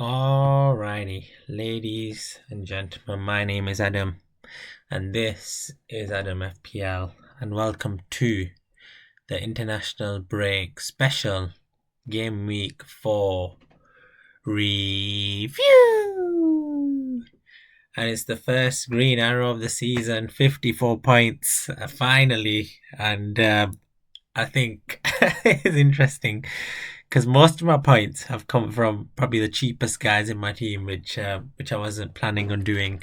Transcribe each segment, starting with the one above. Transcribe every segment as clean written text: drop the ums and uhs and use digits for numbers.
Alrighty, ladies and gentlemen, my name is Adam, and this is Adam FPL, and welcome to the international break special game week 4 review. And it's the first green arrow of the season, 54 points, finally, and I think it's interesting because most of my points have come from probably the cheapest guys in my team, which I wasn't planning on doing,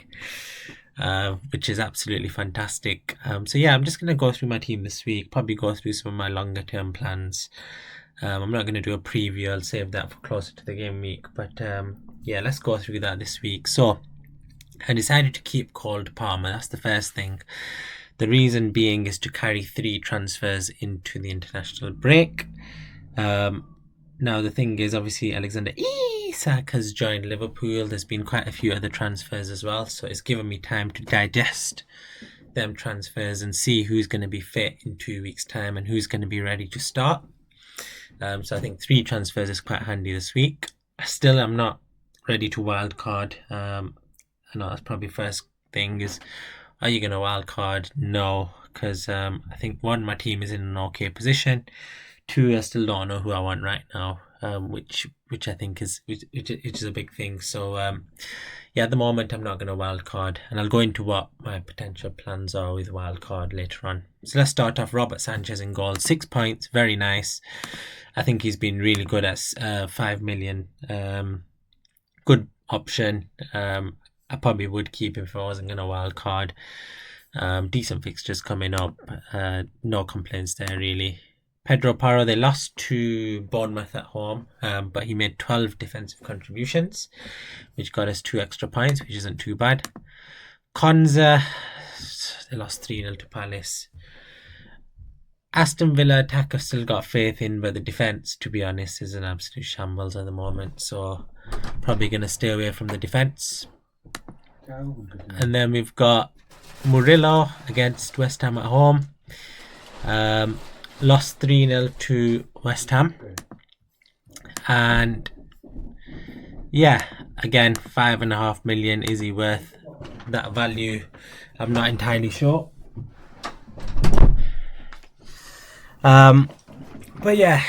which is absolutely fantastic. So yeah, I'm just gonna go through my team this week, probably go through some of my longer term plans. I'm not gonna do a preview. I'll save that for closer to the game week. But yeah, let's go through that this week. So I decided to keep Cole Palmer. That's the first thing. The reason being is to carry 3 transfers into the international break. Now the thing is, obviously Alexander Isak has joined Liverpool. There's been quite a few other transfers as well, so it's given me time to digest them transfers and see who's going to be fit in 2 weeks' time and who's going to be ready to start. So I think 3 transfers is quite handy this week. Still, I'm not ready to wildcard. I know that's probably first thing is, are you going to wildcard? No, because I think 1, my team is in an okay position. 2, I still don't know who I want right now, which I think is a big thing. So yeah, at the moment I'm not going to wildcard, and I'll go into what my potential plans are with wildcard later on. So let's start off. Robert Sanchez in goal, 6 points, very nice. I think he's been really good at 5 million. Good option. I probably would keep him if I wasn't going to wildcard. Decent fixtures coming up. No complaints there really. Pedro Porro, they lost to Bournemouth at home, but he made 12 defensive contributions, which got us 2 extra points, which isn't too bad. Konza, they lost 3-0 to Palace. Aston Villa attack I've still got faith in, but the defence, to be honest, is an absolute shambles at the moment, so probably going to stay away from the defence. And then we've got Murillo against West Ham at home. Lost 3-0 to West Ham. And yeah, again, 5.5 million. Is he worth that value? I'm not entirely sure. But yeah,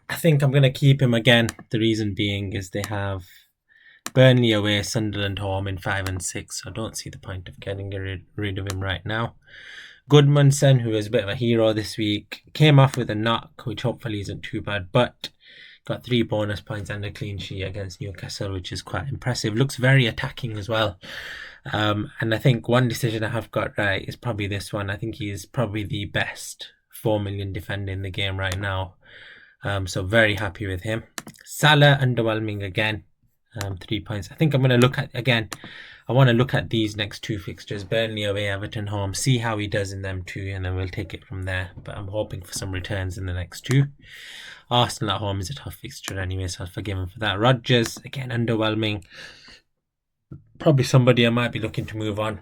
I think I'm going to keep him again. The reason being is they have Burnley away, Sunderland home in 5 and 6. So I don't see the point of getting rid of him right now. Goodmanson, who was a bit of a hero this week, came off with a knock, which hopefully isn't too bad, but got 3 bonus points and a clean sheet against Newcastle, which is quite impressive. Looks very attacking as well. And I think one decision I have got right is probably this one. I think he is probably the best 4 million defender in the game right now. So very happy with him. Salah, underwhelming again. 3 points. I think I'm going to look at, again, I want to look at these next 2 fixtures, Burnley away, Everton home, see how he does in them too, and then we'll take it from there. But I'm hoping for some returns in the next 2. Arsenal at home is a tough fixture anyway, so I'll forgive him for that. Rodgers, again, underwhelming. Probably somebody I might be looking to move on.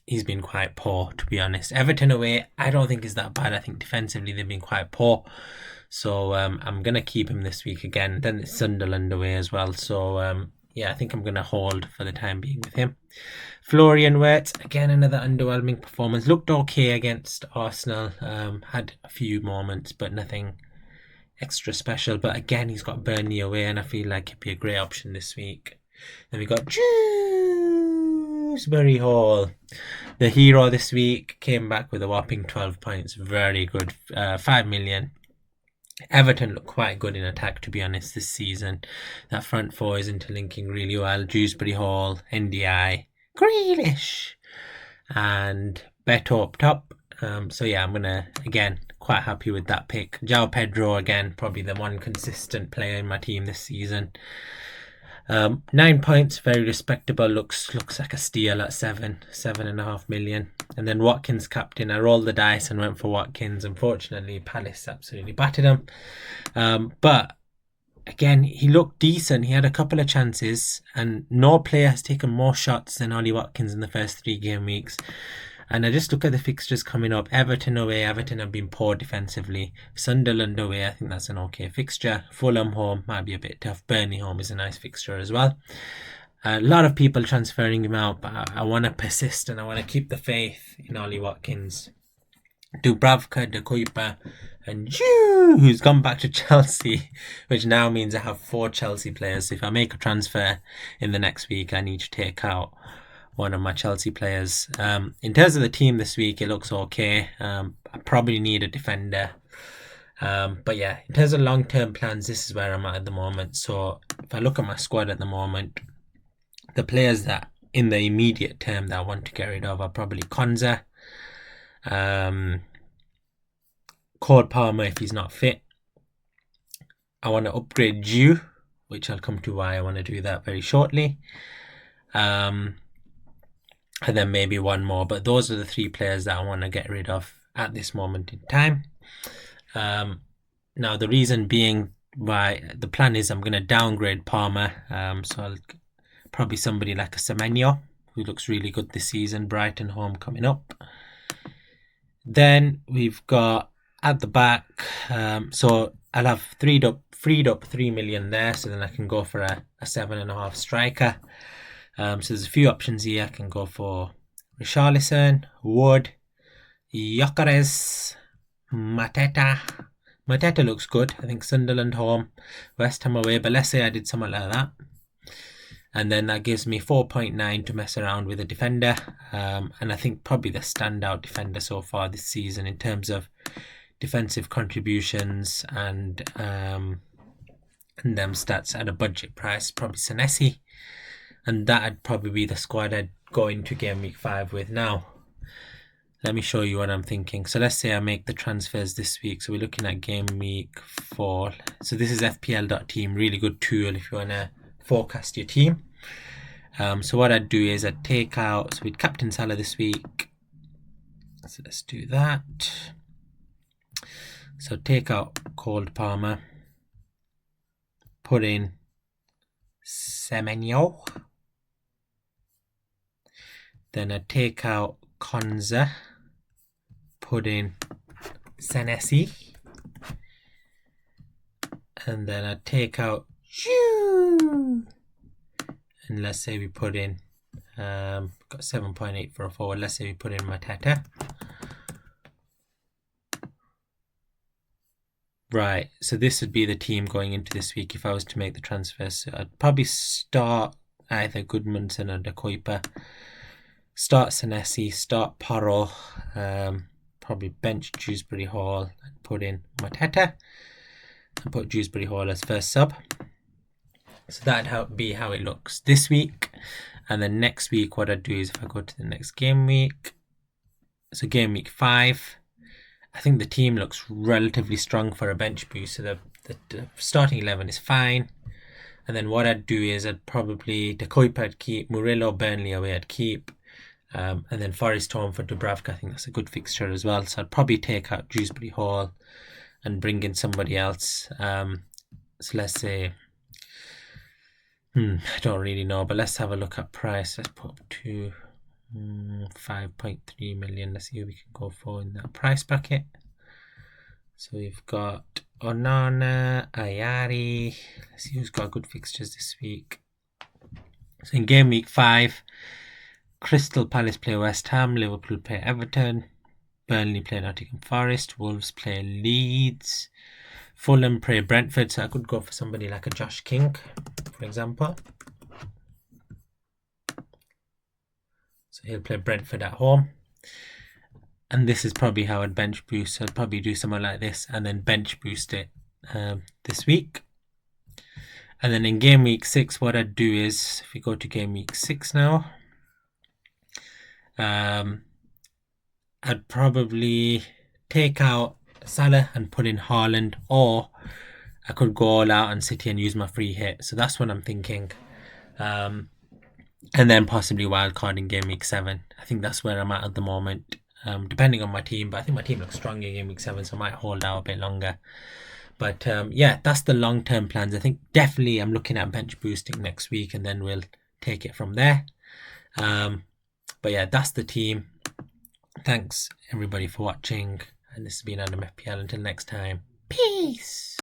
He's been quite poor, to be honest. Everton away, I don't think is that bad. I think defensively they've been quite poor. So I'm going to keep him this week again. Then it's Sunderland away as well. So yeah, I think I'm going to hold for the time being with him. Florian Wirtz, again, another underwhelming performance. Looked okay against Arsenal. Had a few moments, but nothing extra special. But again, he's got Burnley away, and I feel like he'd be a great option this week. Then we got Dewsbury Hall. The hero this week came back with a whopping 12 points. Very good. 5 million. Everton look quite good in attack, to be honest, this season. That front 4 is interlinking really well. Dewsbury Hall, NDI, Grealish, and Beto up top. So yeah, I'm going to, again, quite happy with that pick. João Pedro, again, probably the one consistent player in my team this season. 9 points, very respectable. Looks like a steal at 7.5 million. And then Watkins captain. I rolled the dice and went for Watkins. Unfortunately, Palace absolutely battered him. But again, he looked decent. He had a couple of chances, and no player has taken more shots than Ollie Watkins in the first 3 game weeks. And I just look at the fixtures coming up. Everton away. Everton have been poor defensively. Sunderland away. I think that's an okay fixture. Fulham home might be a bit tough. Burnley home is a nice fixture as well. A lot of people transferring him out, but I want to persist and I want to keep the faith in Ollie Watkins. Dubravka, De Kuyper, and who's gone back to Chelsea, which now means I have 4 Chelsea players. If I make a transfer in the next week, I need to take out one of my Chelsea players. In terms of the team this week, it looks okay. I probably need a defender. But yeah, in terms of long-term plans, this is where I'm at the moment. So if I look at my squad at the moment, the players that in the immediate term that I want to get rid of are probably Konza, Cole Palmer if he's not fit. I want to upgrade Jew, which I'll come to why I want to do that very shortly. And then maybe one more, but those are the 3 players that I want to get rid of at this moment in time. Now the reason being why the plan is I'm going to downgrade Palmer, so I'll probably somebody like a Semenyo, who looks really good this season. Brighton home coming up. Then we've got at the back, so I'll have freed up 3 million there, so then I can go for a 7.5 striker. So there's a few options here. I can go for Richarlison, Wood, Gyökeres, Mateta. Mateta looks good. I think Sunderland home, West Ham away, but let's say I did something like that. And then that gives me 4.9 to mess around with a defender. And I think probably the standout defender so far this season in terms of defensive contributions and them stats at a budget price, probably Senesi. And that'd probably be the squad I'd go into game week 5 with. Now, let me show you what I'm thinking. So let's say I make the transfers this week. So we're looking at game week 4. So this is FPL.team, really good tool if you want to forecast your team. So what I'd do is I'd take out, so we'd captain Salah this week. So let's do that. So take out Cole Palmer. Put in Semenyo. Then I'd take out Konza. Put in Senesi. And then I'd take out and let's say we put in got 7.8 for a forward. Let's say we put in Mateta. Right, so this would be the team going into this week if I was to make the transfers. So I'd probably start either Goodmanson or De Kuyper. Start Senesi, start Parole, probably bench Dewsbury Hall and put in Mateta and put Dewsbury Hall as first sub. So that'd be how it looks this week. And then next week, what I'd do is if I go to the next game week, so game week 5, I think the team looks relatively strong for a bench boost. So the starting 11 is fine. And then what I'd do is I'd probably, De Kuyper I'd keep, Murillo, Burnley away I'd keep. And then Forest home for Dubravka. I think that's a good fixture as well. So I'd probably take out Dewsbury Hall and bring in somebody else. So let's say, I don't really know, but let's have a look at price. Let's put up to 5.3 million. Let's see who we can go for in that price bracket. So we've got Onana, Ayari. Let's see who's got good fixtures this week. So in game week 5, Crystal Palace play West Ham, Liverpool play Everton, Burnley play Nottingham Forest, Wolves play Leeds, Fulham play Brentford. So I could go for somebody like a Josh King, for example. So he'll play Brentford at home. And this is probably how I'd bench boost. So I'd probably do something like this and then bench boost it this week. And then in game week 6, what I'd do is, if we go to game week 6 now, I'd probably take out Salah and put in Haaland, or I could go all out on City and use my free hit. So that's what I'm thinking. And then possibly wildcard in game week 7. I think that's where I'm at the moment, depending on my team. But I think my team looks strong in game week 7, so I might hold out a bit longer. But yeah, that's the long-term plans. I think definitely I'm looking at bench boosting next week, and then we'll take it from there. But yeah, that's the team. Thanks everybody for watching, and this has been Adam FPL. Until next time, peace.